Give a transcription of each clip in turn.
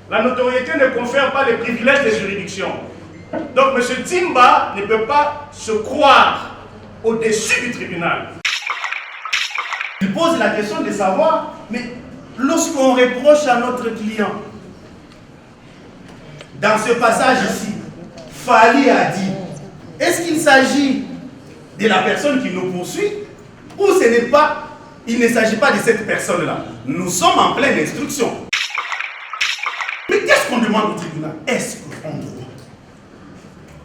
La notoriété ne confère pas les privilèges des juridictions. Donc M. Timba ne peut pas se croire au-dessus du tribunal. Il pose la question de savoir, mais lorsqu'on reproche à notre client, dans ce passage ici, Fally a dit, est-ce qu'il s'agit de la personne qui nous poursuit ou ce n'est pas, il ne s'agit pas de cette personne-là? Nous sommes en pleine instruction. Mais qu'est-ce qu'on demande au tribunal? Est-ce qu'en droit,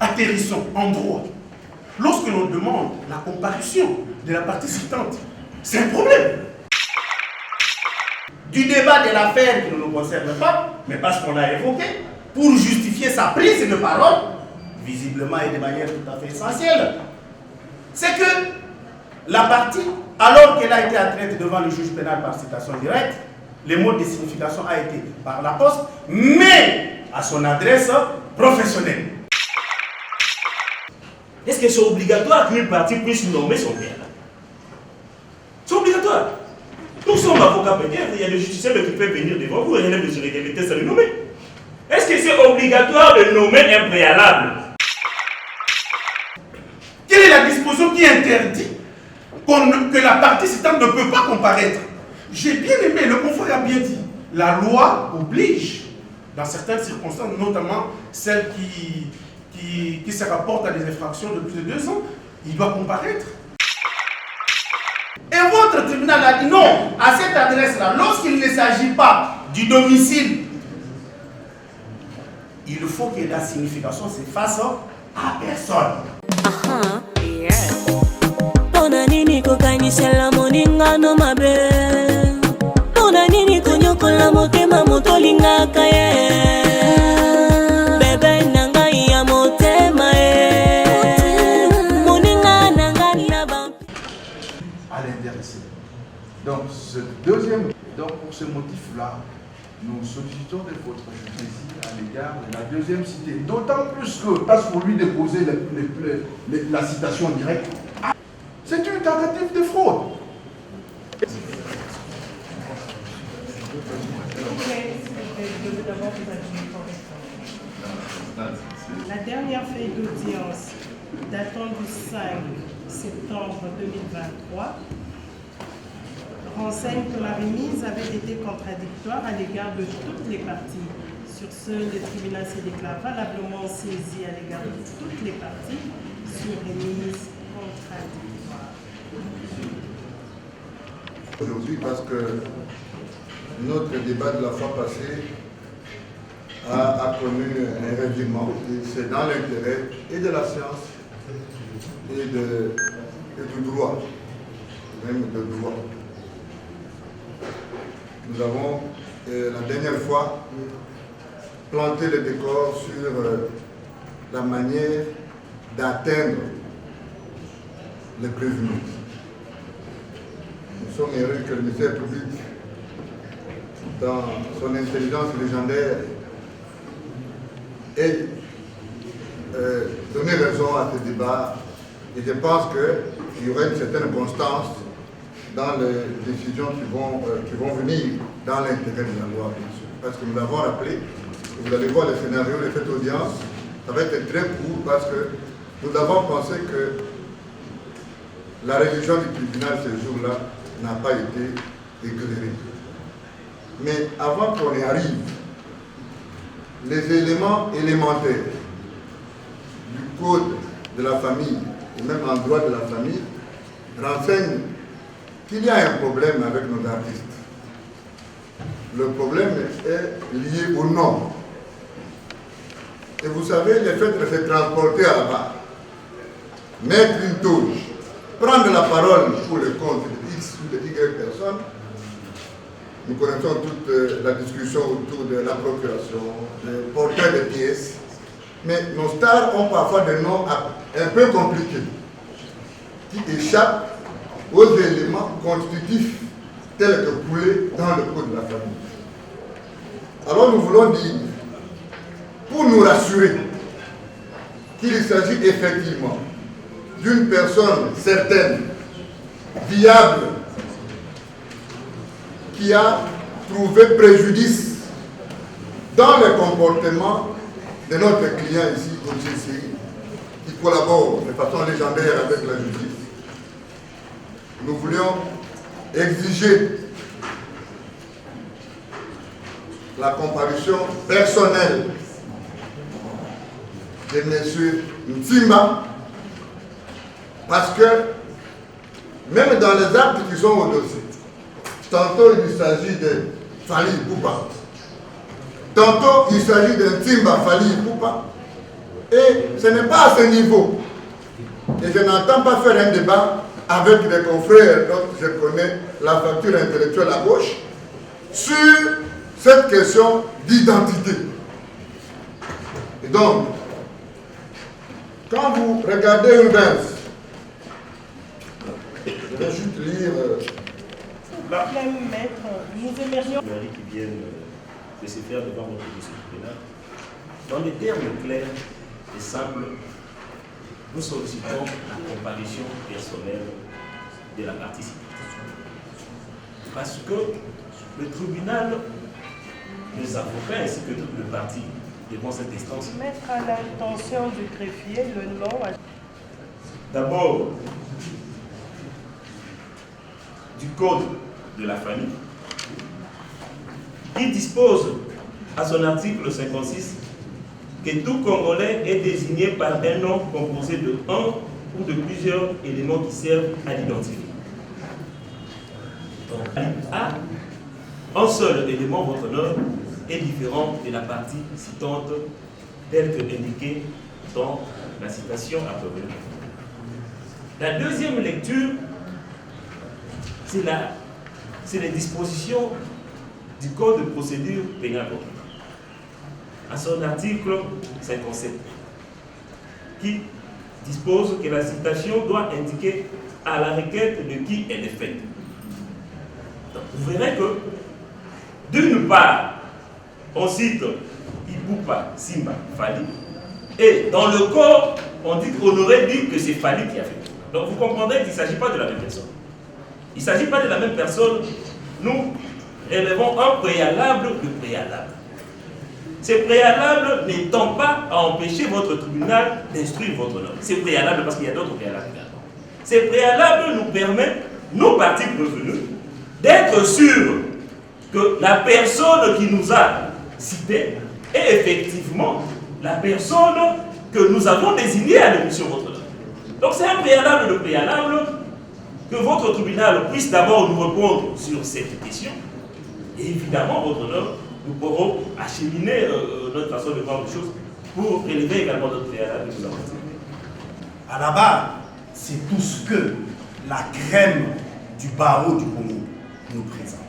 atterrissons en droit, lorsque l'on demande la comparution de la partie citante, c'est un problème. Du débat de l'affaire qui ne nous concerne pas, mais parce qu'on l'a évoqué, pour justifier sa prise de parole, visiblement et de manière tout à fait essentielle, c'est que la partie, alors qu'elle a été adresse devant le juge pénal par citation directe, le mot de signification a été par la poste, mais à son adresse professionnelle. Est-ce que c'est obligatoire qu'une partie puisse nommer son père? C'est obligatoire. Nous sommes avocats peut-être, il y a des justiciables qui peuvent venir devant vous et il y a des irrégularités, ça le nommer. Est-ce que c'est obligatoire de nommer un préalable? Quelle est la disposition qui interdit que la partie citante ne peut pas comparaître? J'ai bien aimé, le confrère a bien dit, la loi oblige, dans certaines circonstances, notamment celles qui se rapportent à des infractions de plus de 2 ans, il doit comparaître. Et votre tribunal a dit non, à cette adresse-là, lorsqu'il ne s'agit pas du domicile, il faut que la signification se fasse à personne. À l'intéressé. Donc, pour ce motif-là, nous sollicitons de votre saisie à l'égard de la deuxième cité. D'autant plus que, parce qu'on lui déposer la citation directe, c'est une tentative de fraude. La dernière feuille d'audience datant du 5 septembre 2023 renseigne que la remise avait été contradictoire à l'égard de toutes les parties. Sur ce, le tribunal se déclare valablement saisi à l'égard de toutes les parties sur remise contradictoire. Aujourd'hui, parce que notre débat de la fois passée a connu un règlement, et c'est dans l'intérêt et de la science et du droit, même de droit. Nous avons, la dernière fois, planté le décor sur la manière d'atteindre les prévenus. Nous sommes heureux que le ministère public, dans son intelligence légendaire, ait donné raison à ce débat. Et je pense qu'il y aura une certaine constance dans les décisions qui vont venir dans l'intérêt de la loi, bien sûr. Parce que nous l'avons rappelé, vous allez voir le scénario de cette audience, ça va être très court parce que nous avons pensé que la religion du tribunal ce jour-là n'a pas été éclairée. Mais avant qu'on y arrive, les éléments élémentaires du code de la famille, et même en droit de la famille, renseignent qu'il y a un problème avec nos artistes. Le problème est lié au nom. Et vous savez, le fait de se transporter à la barre, mettre une touche, prendre la parole pour le compte de X ou de Y personnes, nous connaissons toute la discussion autour de la procuration, le porteur de pièces, mais nos stars ont parfois des noms un peu compliqués, qui échappent aux éléments constitutifs tels que coulés dans le code de la famille. Alors nous voulons dire, pour nous rassurer qu'il s'agit effectivement d'une personne certaine, viable, qui a trouvé préjudice dans le comportement de notre client ici au GCI, qui collabore de façon légendaire avec la justice, nous voulions exiger la comparution personnelle de M. Ntimba, parce que même dans les actes qui sont au dossier, tantôt il s'agit de Fali Poupa, tantôt il s'agit de Ntimba Fali Poupa, et ce n'est pas à ce niveau. Et je n'entends pas faire un débat avec des confrères dont je connais la facture intellectuelle à gauche sur cette question d'identité. Et donc, quand vous regardez une danse, je vais juste lire. Maître, nous aimerions. Qui viennent de se faire devant votre dossier pénal. Dans des termes clairs et simples, nous sollicitons la comparution personnelle de la partie civile. Parce que le tribunal, les avocats ainsi que toutes les parties devant cette instance. Mettre à l'intention du greffier le nom. D'abord, du code de la famille, qui dispose à son article 56 que tout Congolais est désigné par un nom composé de un ou de plusieurs éléments qui servent à l'identifier. Donc, un seul élément, votre nom, est différent de la partie citante telle que indiquée dans la citation à peu près. La deuxième lecture, c'est les dispositions du Code de procédure pénale, à son article 57, qui dispose que la citation doit indiquer à la requête de qui elle est faite. Donc, vous verrez que, d'une part, on cite Ipoupa, Simba, Fali, et dans le corps, on aurait dit que c'est Fali qui a fait. Donc vous comprendrez qu'il ne s'agit pas de la même personne. Il ne s'agit pas de la même personne. Nous élevons un préalable de préalable. Ces préalables n'étant pas à empêcher votre tribunal d'instruire votre nom. Ces préalables, parce qu'il y a d'autres préalables. Ces préalables nous permettent, nos parties prévenues, d'être sûrs que la personne qui nous a cités est effectivement la personne que nous avons désignée à l'émission votre nom. Donc c'est un préalable de préalable que votre tribunal puisse d'abord nous répondre sur cette question. Et évidemment, votre nom, nous pourrons acheminer notre façon de voir les choses pour élever également notre préalable que nous avons dit. À la base, c'est tout ce que la crème du barreau du Congo nous présente.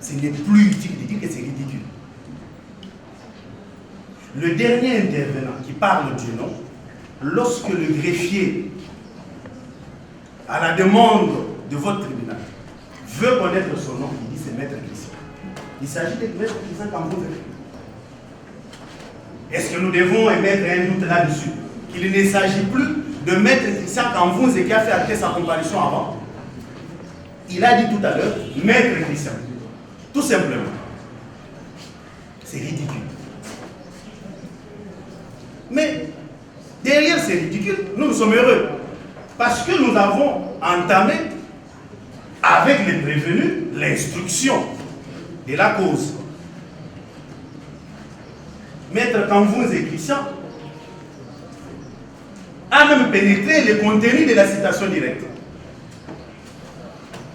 Ce n'est plus utile de dire que c'est ridicule. Le dernier intervenant qui parle du nom, lorsque le greffier, à la demande de votre tribunal, veut connaître son nom, il dit c'est Maître Christian. Il s'agit de Maître Christian Kambouzé. Est-ce que nous devons émettre un doute là-dessus? Qu'il ne s'agit plus de Maître Christian Kambouzé qui a fait acter sa comparution avant. Il a dit tout à l'heure, Maître Christian. Tout simplement. C'est ridicule. Mais derrière c'est ridicule, nous sommes heureux. Parce que nous avons entamé avec les prévenus l'instruction de la cause. Maître Kambouzé et Christian a même pénétré le contenu de la citation directe.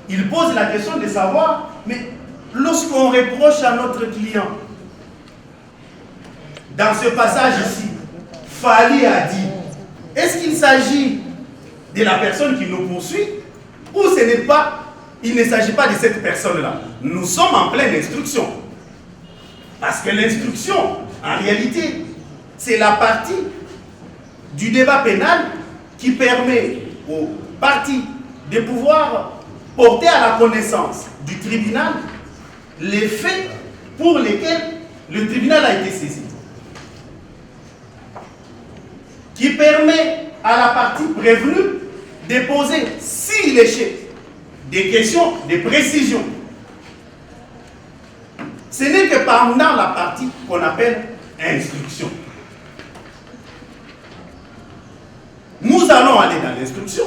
Il pose la question de savoir, mais lorsqu'on reproche à notre client, dans ce passage ici, Fali a dit, est-ce qu'il s'agit de la personne qui nous poursuit ou ce n'est pas, il ne s'agit pas de cette personne-là? Nous sommes en pleine instruction. Parce que l'instruction, en réalité, c'est la partie du débat pénal qui permet aux parties de pouvoir porter à la connaissance du tribunal les faits pour lesquels le tribunal a été saisi. Qui permet à la partie prévenue de poser, s'il est chef, des questions de précision. Ce n'est que pendant la partie qu'on appelle instruction. Nous allons aller dans l'instruction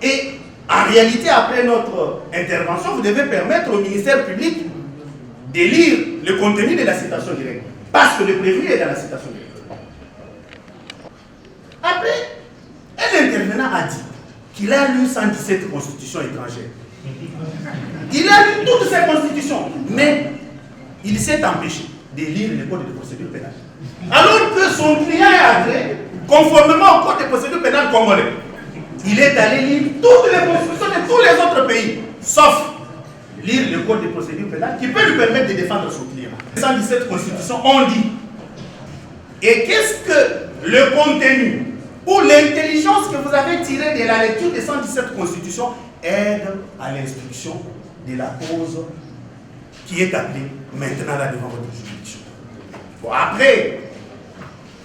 et en réalité, après notre intervention, vous devez permettre au ministère public de lire le contenu de la citation directe. Parce que le prévenu est dans la citation directe. Après, un intervenant a dit qu'il a lu 117 constitutions étrangères. Il a lu toutes ces constitutions, mais il s'est empêché de lire le code de procédure pénale. Alors que son client est entré, conformément au code de procédure pénale congolais, il est allé lire toutes les constitutions de tous les autres pays, sauf lire le code de procédure pénale qui peut lui permettre de défendre son client. 117 constitutions ont dit. Et qu'est-ce que le contenu ou l'intelligence que vous avez tirée de la lecture des 117 constitutions aide à l'instruction de la cause qui est appelée maintenant là devant votre juridiction. Bon, après,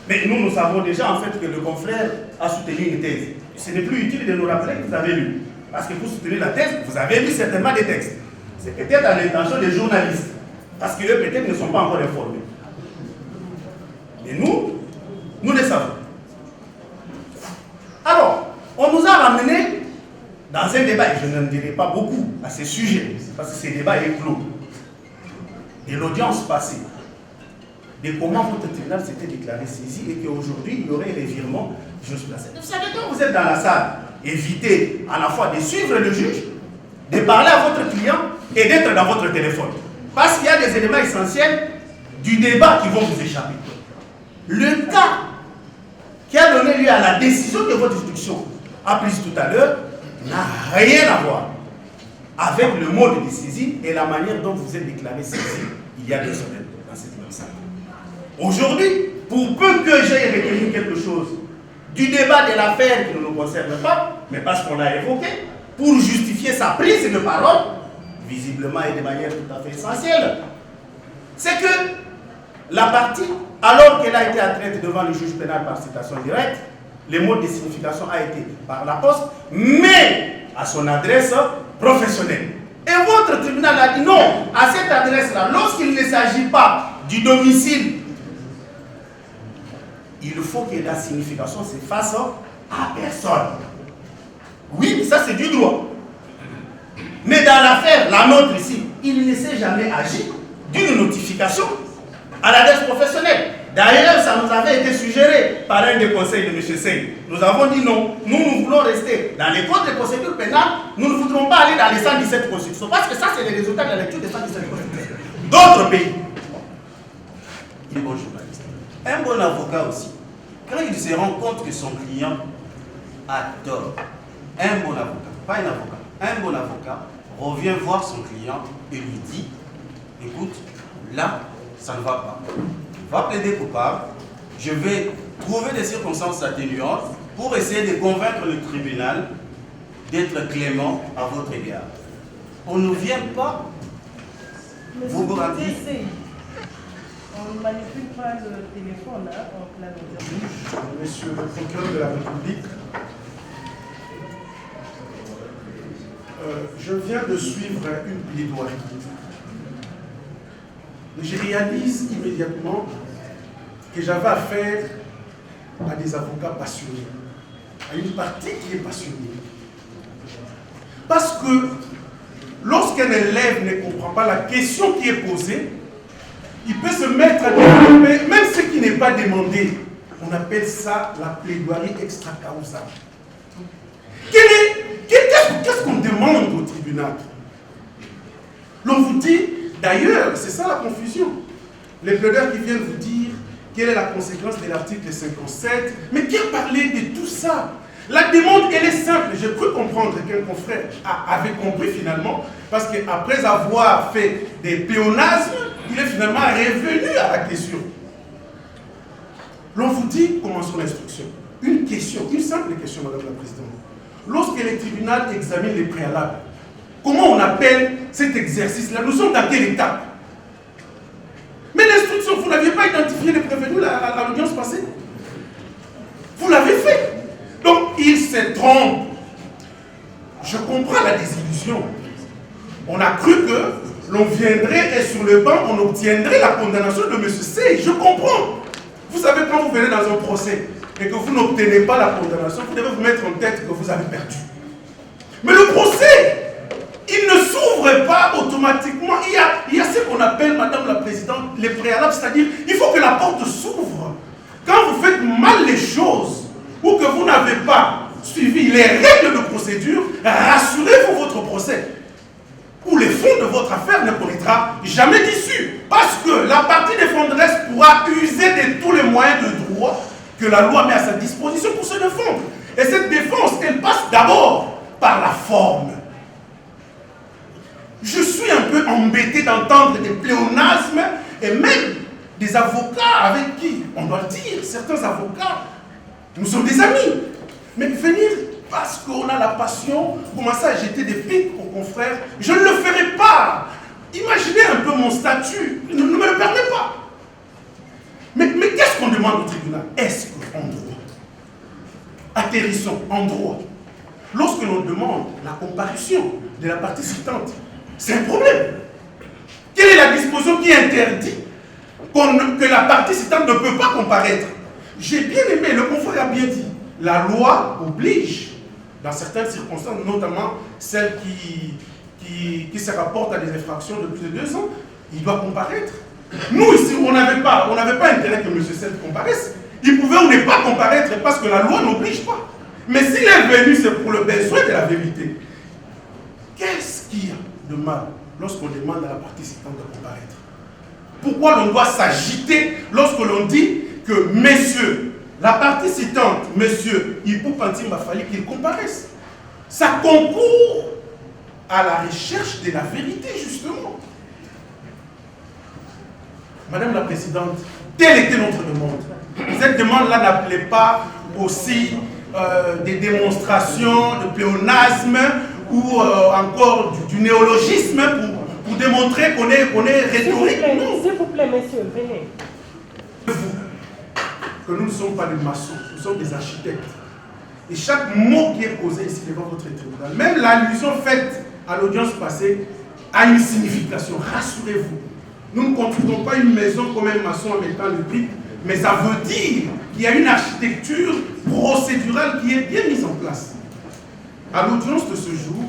mais nous savons déjà en fait que le confrère a soutenu une thèse. Ce n'est plus utile de nous rappeler que vous avez lu. Parce que pour soutenir la thèse, vous avez lu certainement des textes. C'est peut-être à l'intention des journalistes. Parce qu'eux peut-être ne sont pas encore informés. Mais nous le savons. Alors, on nous a ramené dans un débat, et je n'en dirai pas beaucoup à ce sujet, parce que ce débat est clos, de l'audience passée, de comment votre tribunal s'était déclaré saisi et qu'aujourd'hui, il y aurait les virements juste placés. Vous savez, quand vous êtes dans la salle, évitez à la fois de suivre le juge, de parler à votre client et d'être dans votre téléphone. Parce qu'il y a des éléments essentiels du débat qui vont vous échapper. Le cas qui a donné lieu à la décision de votre instruction, apprise tout à l'heure, n'a rien à voir avec le mode de saisie et la manière dont vous êtes déclaré saisi il y a 2 semaines dans cette même salle. Aujourd'hui, pour peu que j'aie retenu quelque chose du débat de l'affaire qui ne nous concerne pas, mais parce qu'on l'a évoqué, pour justifier sa prise de parole, visiblement et de manière tout à fait essentielle, c'est que la partie, alors qu'elle a été adressée devant le juge pénal par citation directe, le mode de signification a été par la poste, mais à son adresse professionnelle. Et votre tribunal a dit non, à cette adresse-là, lorsqu'il ne s'agit pas du domicile, il faut que la signification se fasse à personne. Oui, ça c'est du droit. Mais dans l'affaire, la nôtre ici, il ne s'est jamais agi d'une notification à l'adresse professionnelle. D'ailleurs, ça nous avait été suggéré par un des conseils de M. Sey. Nous avons dit non, nous voulons rester dans les codes de procédure pénale, nous ne voudrons pas aller dans les 117 constitutions, parce que ça, c'est les résultats de la lecture des 117 constitutions. D'autres pays. Il est bon journaliste. Un bon avocat aussi, quand il se rend compte que son client a tort, un bon avocat, pas un avocat, un bon avocat revient voir son client et lui dit, écoute, là, ça ne va pas. Va plaider coupable, je vais trouver des circonstances atténuantes pour essayer de convaincre le tribunal d'être clément à votre égard. On ne vient pas vous brandir. On ne manipule pas le téléphone en plein audience. Monsieur le procureur de la République, je viens de suivre une plaidoirie. Je réalise immédiatement que j'avais affaire à des avocats passionnés, à une partie qui est passionnée. Parce que lorsqu'un élève ne comprend pas la question qui est posée, il peut se mettre à développer, même ce qui n'est pas demandé. On appelle ça la plaidoirie extra-causale. Qu'est-ce qu'on demande au tribunal? L'on vous dit, d'ailleurs, c'est ça la confusion. Les plaideurs qui viennent vous dire quelle est la conséquence de l'article 57, mais qui a parlé de tout ça? La demande, elle est simple. J'ai cru comprendre qu'un confrère avait compris finalement, parce qu'après avoir fait des pléonasmes, il est finalement revenu à la question. L'on vous dit, commençons l'instruction. Une question, une simple question, Madame la Présidente. Lorsque le tribunal examine les préalables, comment on appelle cet exercice-là? Nous sommes dans quelle étape? Mais l'instruction, vous n'aviez pas identifié les prévenus à l'audience passée? Vous l'avez fait. Donc, il se trompe. Je comprends la désillusion. On a cru que l'on viendrait et sur le banc, on obtiendrait la condamnation de M. C. Je comprends. Vous savez, quand vous venez dans un procès et que vous n'obtenez pas la condamnation, vous devez vous mettre en tête que vous avez perdu. Mais le procès, il ne s'ouvre pas automatiquement. Il y a ce qu'on appelle, Madame la Présidente, les préalables, c'est-à-dire il faut que la porte s'ouvre. Quand vous faites mal les choses ou que vous n'avez pas suivi les règles de procédure, rassurez-vous votre procès. Ou les fonds de votre affaire ne connaîtra jamais d'issue. Parce que la partie défenderesse pourra user de tous les moyens de droit que la loi met à sa disposition pour se défendre. Et cette défense, elle passe d'abord par la forme. Je suis un peu embêté d'entendre des pléonasmes et même des avocats avec qui, on doit le dire, certains avocats, nous sommes des amis. Mais venir parce qu'on a la passion, commencer à jeter des pics aux confrères, je ne le ferai pas. Imaginez un peu mon statut, ne me le permet pas. Mais qu'est-ce qu'on demande au tribunal? Est-ce qu'en droit, atterrissons en droit, lorsque l'on demande la comparution de la partie citante, c'est un problème. Quelle est la disposition qui interdit que la partie citante ne peut pas comparaître? J'ai bien aimé, le confrère a bien dit, la loi oblige, dans certaines circonstances, notamment celles qui se rapportent à des infractions de plus de 2 ans, il doit comparaître. Nous, ici, on n'avait pas intérêt que M. Sel comparaisse. Il pouvait ou ne pas comparaître parce que la loi n'oblige pas. Mais s'il est venu, c'est pour le besoin de la vérité. Qu'est-ce qu'il y a de mal lorsqu'on demande à la partie citante de comparaître? Pourquoi l'on doit s'agiter lorsque l'on dit que messieurs, la partie citante, monsieur Hippo Pantimba fallait qu'il comparaisse? Ça concourt à la recherche de la vérité, justement. Madame la Présidente, telle était notre demande. Cette demande-là n'appelait pas aussi des démonstrations de pléonasme ou encore du néologisme pour démontrer qu'on est rhétorique. S'il vous plaît, messieurs, venez. Que nous ne sommes pas des maçons, nous sommes des architectes. Et chaque mot qui est posé ici devant votre tribunal, même l'allusion faite à l'audience passée, a une signification. Rassurez-vous. Nous ne construisons pas une maison comme un maçon en mettant le briques, mais ça veut dire qu'il y a une architecture procédurale qui est bien mise en place. À l'audience de ce jour,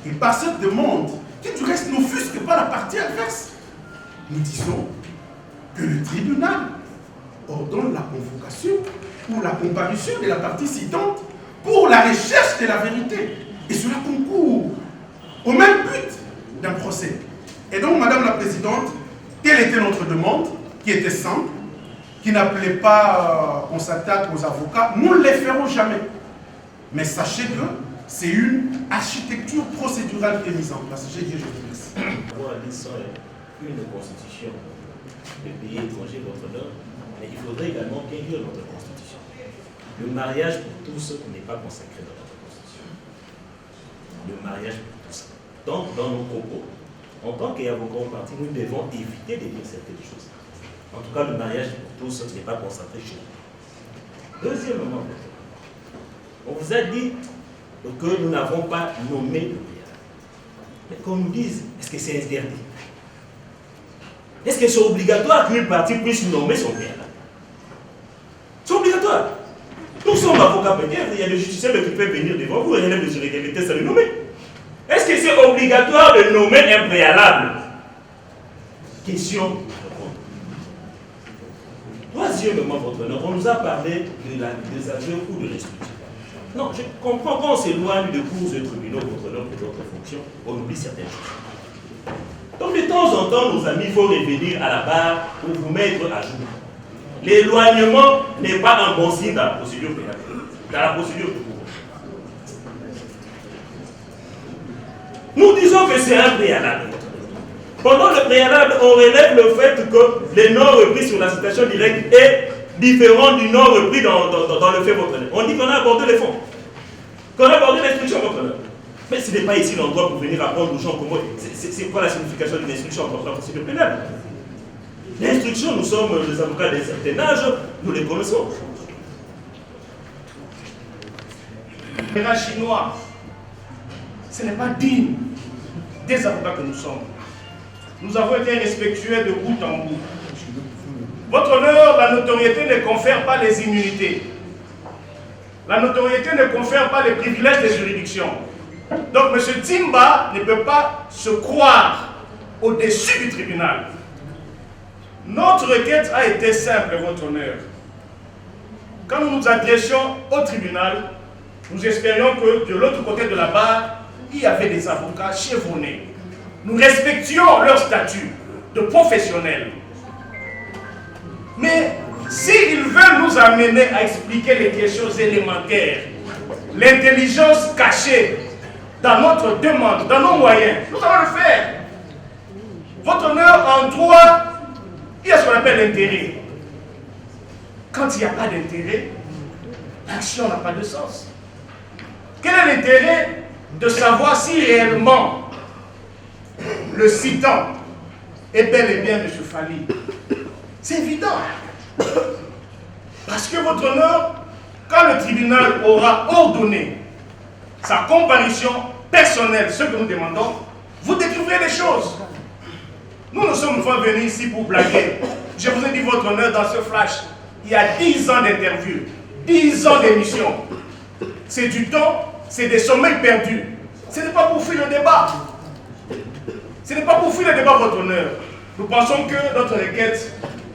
et par cette demande, qui du reste n'offusque pas la partie adverse, nous disons que le tribunal ordonne la convocation ou la comparution de la partie citante pour la recherche de la vérité. Et cela concourt au même but d'un procès. Et donc, Madame la Présidente, quelle était notre demande, qui était simple, qui n'appelait pas qu'on s'attaque aux avocats? Nous ne les ferons jamais. Mais sachez que c'est une architecture procédurale qui est mise en place. J'ai dit, je vous remercie. Avoir une constitution de pays étrangers, votre honneur, mais il faudrait également bien lire notre constitution. Le mariage pour tous n'est pas consacré dans notre constitution. Le mariage pour tous. Donc, dans nos propos, en tant qu'avocats au parti, nous devons éviter de dire certaines choses. En tout cas, le mariage pour tous n'est pas concentré chez nous. Deuxièmement, on vous a dit que nous n'avons pas nommé le préalable. Mais qu'on nous dise, est-ce que c'est interdit? Est-ce que c'est obligatoire qu'une partie puisse nommer son préalable? C'est obligatoire. Nous sommes avocats peut-être, il y a des justiciables qui peuvent venir devant vous et relève de juridiction, ça le nommer. Est-ce que c'est obligatoire de nommer un préalable? Question. Troisièmement, votre honneur, on nous a parlé de la désaveu ou de restriction. Non, je comprends quand on s'éloigne de cours de tribunaux, votre honneur, de d'autres fonctions, on oublie certaines choses. Donc de temps en temps, nos amis, il faut revenir à la barre pour vous mettre à jour. L'éloignement n'est pas un bon signe dans la procédure pénale, dans la procédure de cours. Nous disons que c'est un préalable. Pendant le préalable, on relève le fait que le nom repris sur la citation directe est différent du nom repris dans le fait votre honneur. On dit qu'on a abordé les fonds, qu'on a abordé l'instruction votre honneur. Mais ce n'est pas ici l'endroit pour venir apprendre aux gens comment. C'est quoi la signification d'une instruction en la procédure pénale? L'instruction, nous sommes des avocats d'un certain âge, nous les connaissons. Les rats chinois, ce n'est pas digne des avocats que nous sommes. nous avons été respectueux de bout en bout. Votre honneur, la notoriété ne confère pas les immunités. La notoriété ne confère pas les privilèges des juridictions. Donc M. Timba ne peut pas se croire au-dessus du tribunal. Notre requête a été simple, votre honneur. Quand nous nous adressions au tribunal, nous espérions que de l'autre côté de la barre, il y avait des avocats chevronnés. Nous respections leur statut de professionnels. Mais s'ils veulent nous amener à expliquer les questions élémentaires, l'intelligence cachée dans notre demande, dans nos moyens, nous allons le faire. Votre honneur, en droit, il y a ce qu'on appelle l'intérêt. Quand il n'y a pas d'intérêt, l'action n'a pas de sens. Quel est l'intérêt de savoir si réellement le citant est bel et bien M. Fally? C'est évident. Parce que votre honneur, quand le tribunal aura ordonné sa comparution personnelle, ce que nous demandons, vous découvrirez les choses. Nous ne sommes pas venus ici pour blaguer. Je vous ai dit votre honneur dans ce flash. Il y a 10 ans d'interview, 10 ans d'émission. C'est du temps, c'est des sommeils perdus. Ce n'est pas pour fuir le débat. Ce n'est pas pour fuir le débat, votre honneur. Nous pensons que notre requête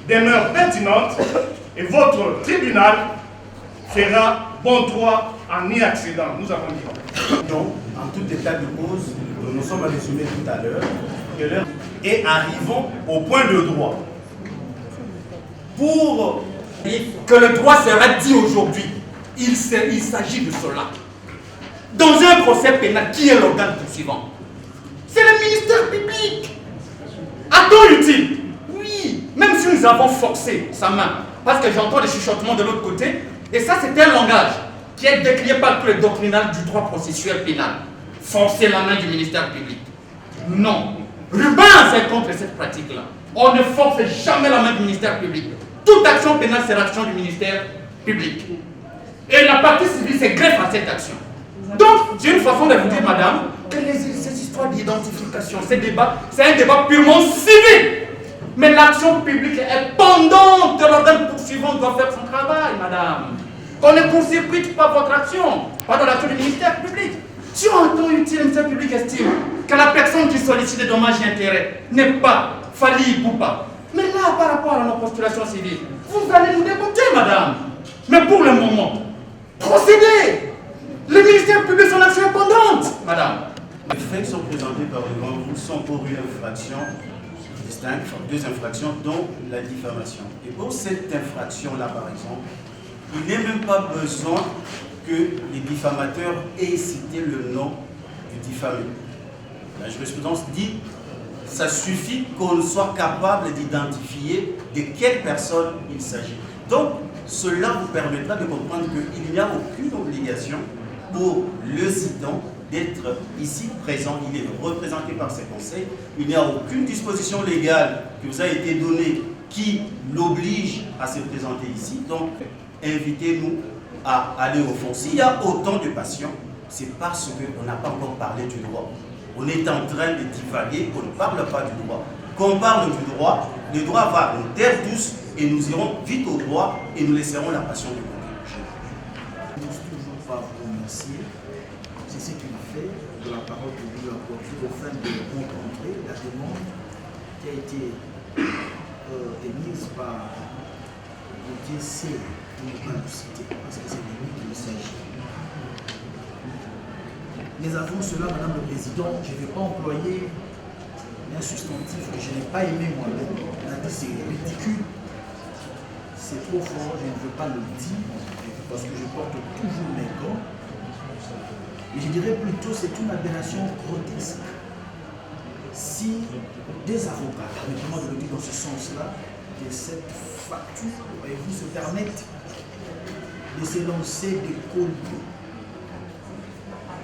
demeure pertinente et votre tribunal fera bon droit en y accédant. Nous avons dit. Donc, en tout état de cause, nous sommes résumés tout à l'heure, et arrivons au point de droit. Pour que le droit sera dit aujourd'hui, il s'agit de cela. Dans un procès pénal, qui est l'organe poursuivant? C'est le ministère public. A-t-on utile? Oui, même si nous avons forcé sa main, parce que j'entends des chuchotements de l'autre côté, et ça c'est un langage qui est décrié par tous les doctrinales du droit processuel pénal. Forcer la main du ministère public. Non. Rubens est contre cette pratique-là. On ne force jamais la main du ministère public. Toute action pénale, c'est l'action du ministère public. Et la partie civile se greffe à cette action. Donc, j'ai une façon de vous dire, madame, que ces histoires d'identification, ces débats, c'est un débat purement civil. Mais l'action publique est pendante de l'organe poursuivant doit faire son travail, madame. Qu'on ne court-circuite pas votre action, pas dans l'action du ministère public. Si en temps utile, le ministère public estime que la personne qui sollicite des dommages et intérêts n'est pas faillible ou pas, mais là, par rapport à nos postulations civiles, vous allez nous démonter, madame. Mais pour le moment, procédez. Le ministère public, son action est pendante, madame. Les faits qui sont présentés par devant vous sont pour une infraction distincte, deux infractions, dont la diffamation. Et pour cette infraction-là, par exemple, il n'est même pas besoin que les diffamateurs aient cité le nom du diffamé. La jurisprudence dit ça suffit qu'on soit capable d'identifier de quelle personne il s'agit. Donc, cela vous permettra de comprendre qu'il n'y a aucune obligation pour le citant d'être ici présent. Il est représenté par ses conseils. Il n'y a aucune disposition légale qui vous a été donnée qui l'oblige à se présenter ici. Donc, invitez-nous à aller au fond. S'il y a autant de patients, c'est parce qu'on n'a pas encore parlé du droit. On est en train de divaguer, on ne parle pas du droit. Quand on parle du droit, le droit va nous taire tous et nous irons vite au droit et nous laisserons la passion de côté. Je ne peux toujours pas vous remercier. C'est ce qu'il fait de la parole que vous lui apportez afin de rencontrer la demande qui a été émise par le DC pour ne pas le citer, parce que c'est de lui qu'il s'agit. Nous avons cela, Madame le Président, je ne vais pas employer un substantif que je n'ai pas aimé moi-même. On a dit c'est ridicule, c'est trop fort, je ne veux pas le dire, parce que je porte toujours mes gants. Mais je dirais plutôt c'est une aberration grotesque. Si des avocats, permettez-moi de le dire dans ce sens-là, de cette facture, voyez-vous, se permettent de s'élancer des colliers,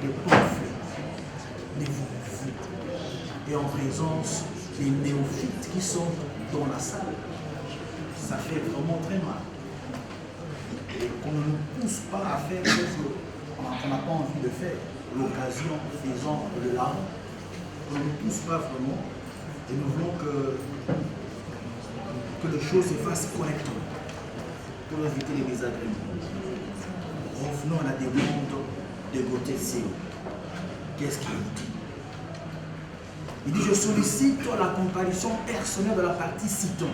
des pamphlets, des vous et en présence des néophytes qui sont dans la salle. Ça fait vraiment très mal. Et qu'on ne nous pousse pas à faire ce qu'on n'a pas envie de faire, l'occasion faisant de l'âme, on ne nous pousse pas vraiment Et nous voulons que les choses se fassent correctement pour éviter les désagréments. Revenons à la demande de Gauthier Séo. Qu'est-ce qu'il dit? Il dit: je sollicite la comparution personnelle de la partie citante.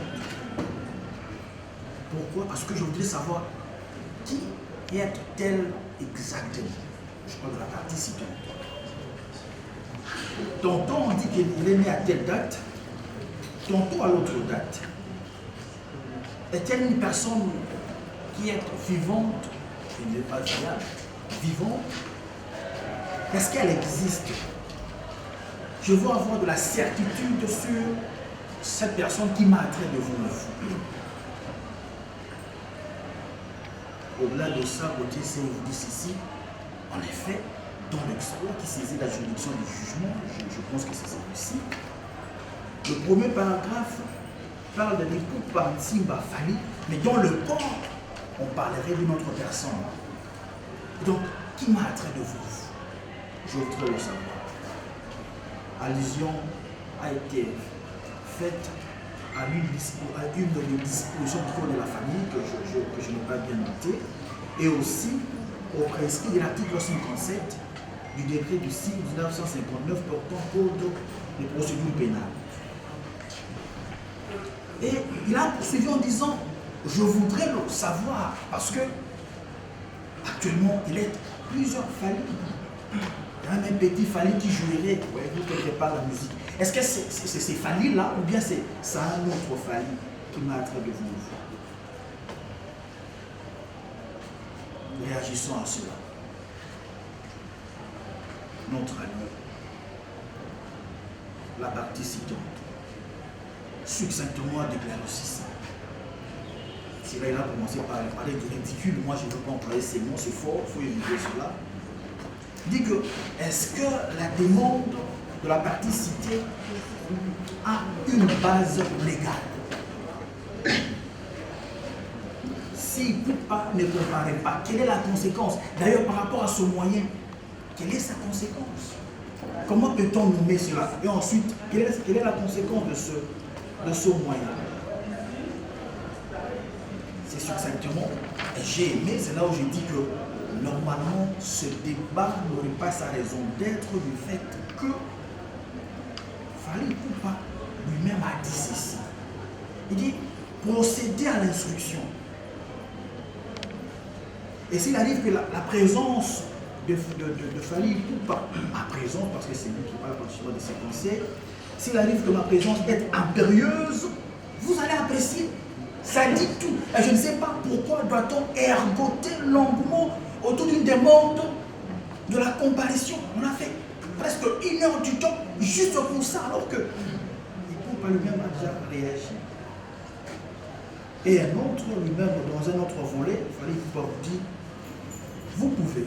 Pourquoi? Parce que je voudrais savoir qui est-elle exactement. Je parle de la partie citante. Tantôt on dit qu'il est né à telle date, tantôt à l'autre date. Est-elle une personne qui est vivante? Je ne dis pas fiable. Vivante? Est-ce qu'elle existe? Je veux avoir de la certitude sur cette personne qui m'a attrait devant vous. Au-delà de ça, Gauthier Séo vous dit ceci: en effet, dans l'exploit qui saisit la juridiction du jugement, je pense que c'est celui-ci, le premier paragraphe parle de l'époux Pantsimba Fali, mais dans le corps, on parlerait d'une autre personne. Donc, qui m'a attrait de vous? Je voudrais le savoir. Allusion a été faite à une des dispositions du code de la famille que je n'ai pas bien noté, et aussi au prescrit de l'article 57 du décret du 6 1959 portant code de procédure pénale. Et il a poursuivi en disant: je voudrais le savoir, parce que actuellement il est plusieurs Fali. Il y a même petit Fali qui jouerait, voyez-vous, quelque part la musique. Est-ce que c'est ces Fali-là, ou bien c'est un autre Fali qui m'a attrait de vous? Réagissons à cela. Notre ami, la partie citante, succinctement déclare aussi ça. Si là il a commencé par parler de ridicule, moi je ne veux pas employer ces mots, c'est fort, il faut éviter cela. Il dit que, est-ce que la demande de la partie citée a une base légale? Si Poupa ne comparait pas, quelle est la conséquence? D'ailleurs, par rapport à ce moyen, quelle est sa conséquence? Comment peut-on nommer cela? Et ensuite, quelle est la conséquence de ce moyen? C'est succinctement, j'ai aimé, c'est là où je dis que normalement, ce débat n'aurait pas sa raison d'être du fait que Fali Poupa lui-même a dit ceci. Il dit: procéder à l'instruction. Et s'il arrive que la présence de Fali Poupa, ma présence, parce que c'est lui qui parle particulièrement de ses conseils, s'il arrive que ma présence est impérieuse, vous allez apprécier. Ça dit tout. Et je ne sais pas pourquoi doit-on ergoter longuement autour d'une demande de la comparution. On a fait presque 1 heure du temps juste pour ça, alors que Poupa lui-même a déjà réagi. Et un autre, lui-même, dans un autre volet, Fali Poupa vous dit: vous pouvez,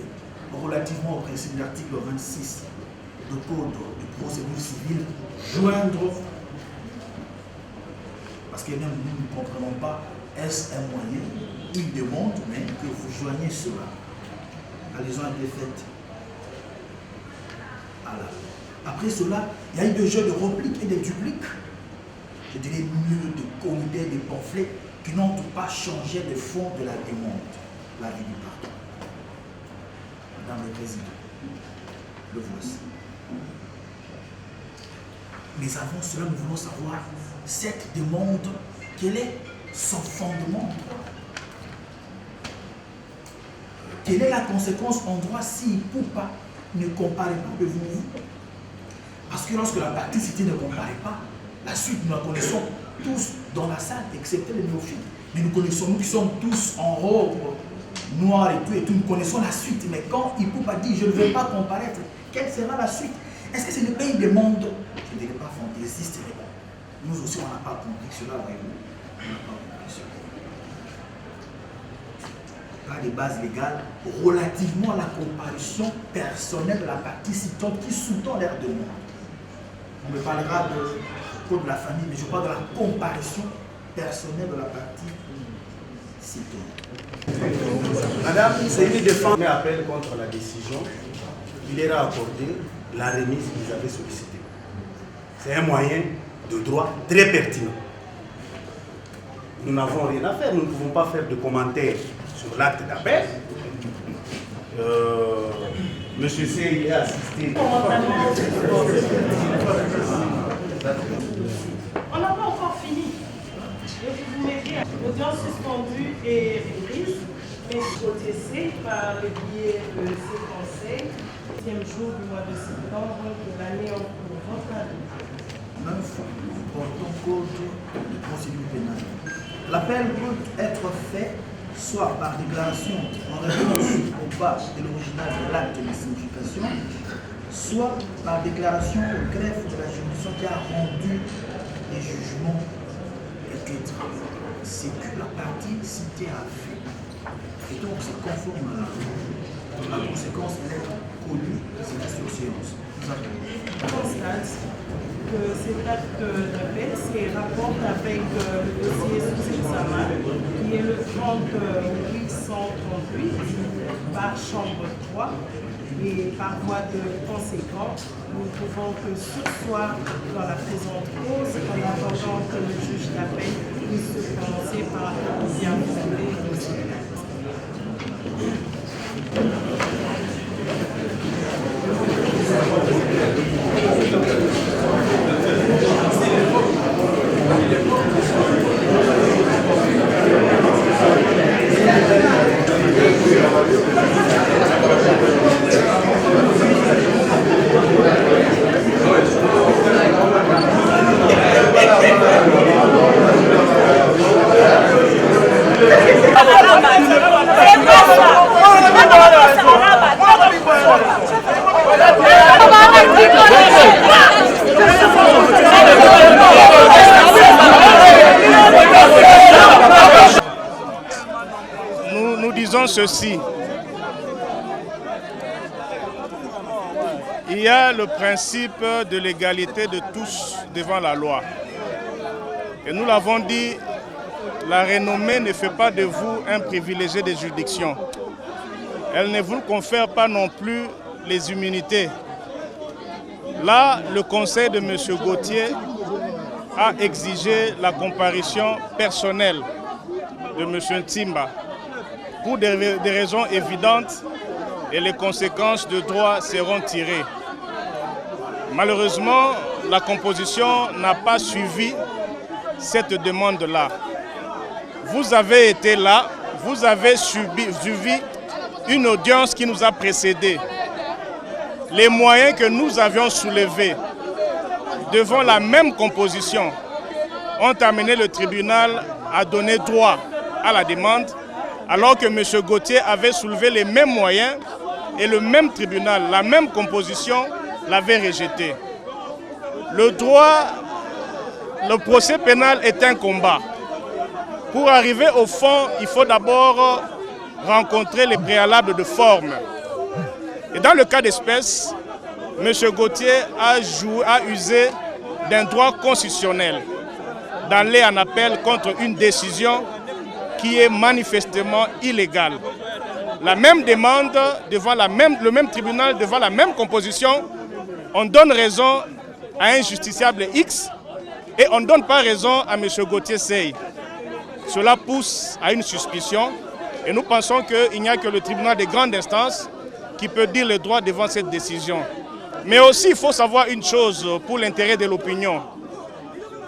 relativement au principe de l'article 26 du Code de procédure civile, joindre, parce que même nous ne comprenons pas, est-ce un moyen, une demande, mais que vous joignez cela. Allusion a été faite. Voilà. Après cela, il y a eu des jeux de répliques et de dupliques, je dirais mieux de comités, de pamphlets, qui n'ont pas changé le fond de la demande, la vie du pardon. Madame le Président, le voici. Mais avant cela, nous voulons savoir cette demande, quel est son fondement? Quelle est la conséquence en droit si Poupa ne compare pas devant vous? Parce que lorsque la partie citée ne compare pas, la suite nous la connaissons tous dans la salle, excepté les néophytes. Mais nous connaissons, nous qui sommes tous en robe noire et tout, nous connaissons la suite. Mais quand Poupa dit: je ne vais pas comparaître, quelle sera la suite? Est-ce que ce n'est pas une demande, je ne dirais pas fantaisiste, mais bon, nous aussi on n'a pas compris cela, voyez-vous. On n'a pas compris cela. Pas de base légale relativement à la comparution personnelle de la partie citante qui sous-tend leur demande. On me parlera de code de la famille, mais je parle de la comparution personnelle de la partie citante. Madame, c'est une défense. Mais appel contre la décision, il est accordé la remise que vous avez sollicitée. C'est un moyen de droit très pertinent. Nous n'avons rien à faire, nous ne pouvons pas faire de commentaires sur l'acte d'appel. Monsieur C est assisté. On n'a pas encore fini. Je vous mettrai l'audience suspendue et reprise. Mais protesté par le biais de ce conseil, 7e jour du mois de septembre de l'année en cours. Votre avis? 9. Portant code de procédure pénale. L'appel peut être fait soit par déclaration en référence au bas de l'original de l'acte de signification, soit par déclaration au greffe de la juridiction qui a rendu les jugements, etc. C'est que la partie citée a fait. Et donc c'est conforme à la loi. La conséquence, elle est connue, c'est la surséance. Je constate que cet acte d'appel se rapporte avec le dossier sous examen qui est le 30.838 par chambre 3 et par voie de conséquent, nous ne pouvons que sursoir dans la présente cause en attendant que le juge d'appel puisse se prononcer par rapport au bien fondé de cet acte. Nous disons ceci. Il y a le principe de l'égalité de tous devant la loi. Et nous l'avons dit, la renommée ne fait pas de vous un privilégié des juridictions. Elle ne vous confère pas non plus les immunités. Là, le conseil de M. Gauthier a exigé la comparution personnelle de M. Ntimba pour des raisons évidentes et les conséquences de droit seront tirées. Malheureusement, la composition n'a pas suivi cette demande-là. Vous avez été là, vous avez suivi une audience qui nous a précédés. Les moyens que nous avions soulevés devant la même composition ont amené le tribunal à donner droit à la demande, alors que M. Gauthier avait soulevé les mêmes moyens et le même tribunal, la même composition, l'avait rejeté. Le droit, le procès pénal est un combat. Pour arriver au fond, il faut d'abord rencontrer les préalables de forme. Et dans le cas d'espèce, M. Gauthier a usé d'un droit constitutionnel d'aller en appel contre une décision qui est manifestement illégale. La même demande devant le même tribunal, devant la même composition, on donne raison à un justiciable X et on ne donne pas raison à M. Gauthier Sey. Cela pousse à une suspicion et nous pensons qu'il n'y a que le tribunal de grande instance qui peut dire le droit devant cette décision. Mais aussi, il faut savoir une chose pour l'intérêt de l'opinion.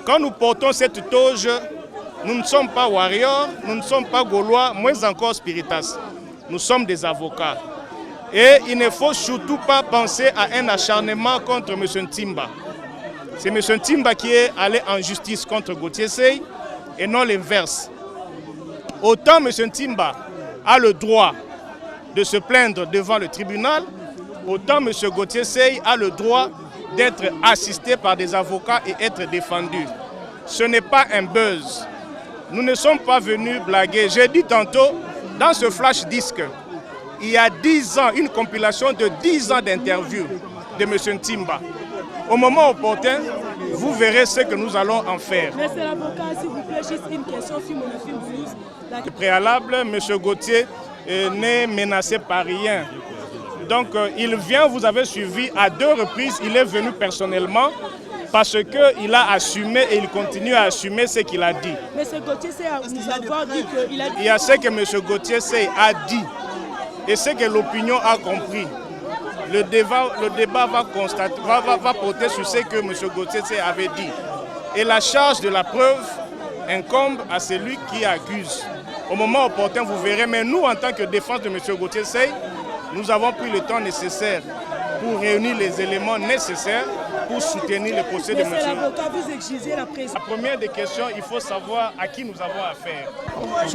Quand nous portons cette toge, nous ne sommes pas warriors, nous ne sommes pas gaulois, moins encore spiritas. Nous sommes des avocats. Et il ne faut surtout pas penser à un acharnement contre M. Ntimba. C'est M. Ntimba qui est allé en justice contre Gauthier Sey et non l'inverse. Autant M. Ntimba a le droit de se plaindre devant le tribunal, autant M. Gauthier Sey a le droit d'être assisté par des avocats et être défendu. Ce n'est pas un buzz. Nous ne sommes pas venus blaguer. J'ai dit tantôt, dans ce flash disque, il y a 10 ans, une compilation de 10 ans d'interviews de M. Ntimba. Au moment opportun, vous verrez ce que nous allons en faire. Monsieur l'avocat, s'il vous plaît, juste une question sur mon film Blues. Le préalable, M. Gauthier n'est menacé par rien. Donc il vient, vous avez suivi à 2 reprises, il est venu personnellement parce qu'il a assumé et il continue à assumer ce qu'il a dit. M. Gauthier Seye nous avons dit qu'il a dit... Il y a ce que M. Gauthier Seye a dit et ce que l'opinion a compris. Le débat va porter sur ce que M. Gauthier Seye avait dit. Et la charge de la preuve incombe à celui qui accuse. Au moment opportun, vous verrez, mais nous, en tant que défense de M. Gauthier Seye, nous avons pris le temps nécessaire pour réunir les éléments nécessaires pour soutenir le procès de M. l'avocat, vous exigez la présence. La première des questions, il faut savoir à qui nous avons affaire. Il